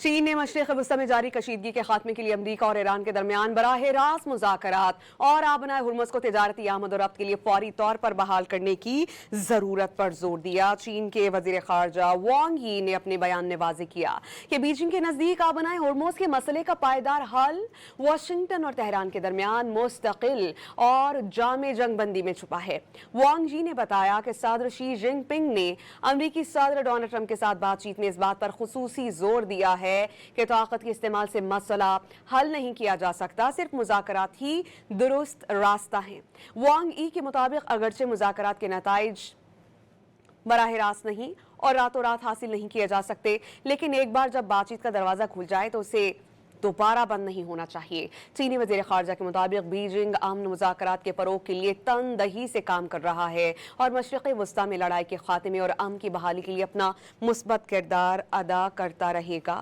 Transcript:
چین نے مشرق وسطی میں جاری کشیدگی کے خاتمے کے لیے امریکہ اور ایران کے درمیان براہ راست مذاکرات اور آبنائے ہرمز کو تجارتی آمد و رفت کے لیے فوری طور پر بحال کرنے کی ضرورت پر زور دیا۔ چین کے وزیر خارجہ وانگ یی نے اپنے بیان میں واضح کیا کہ بیجنگ کے نزدیک آبنائے ہرمز کے مسئلے کا پائیدار حل واشنگٹن اور تہران کے درمیان مستقل اور جامع جنگ بندی میں چھپا ہے۔ وانگ یی نے بتایا کہ صدر شی جن پنگ نے امریکی صدر ڈونلڈ ٹرمپ کے ساتھ بات چیت میں اس بات پر خصوصی زور دیا ہے کہ طاقت کے استعمال سے مسئلہ حل نہیں کیا جا سکتا، صرف مذاکرات ہی درست راستہ ہیں۔ وانگ ای کے مطابق اگرچہ مذاکرات کے نتائج براہ راست نہیں اور راتوں رات حاصل نہیں کیے جا سکتے، لیکن ایک بار جب بات چیت کا دروازہ کھل جائے تو اسے دوبارہ بند نہیں ہونا چاہیے۔ چینی وزیر خارجہ کے مطابق بیجنگ امن مذاکرات کے فروغ کے لیے تندہی سے کام کر رہا ہے اور مشرق وسطی میں لڑائی کے خاتمے اور امن کی بحالی کے لیے اپنا مثبت کردار ادا کرتا رہے گا۔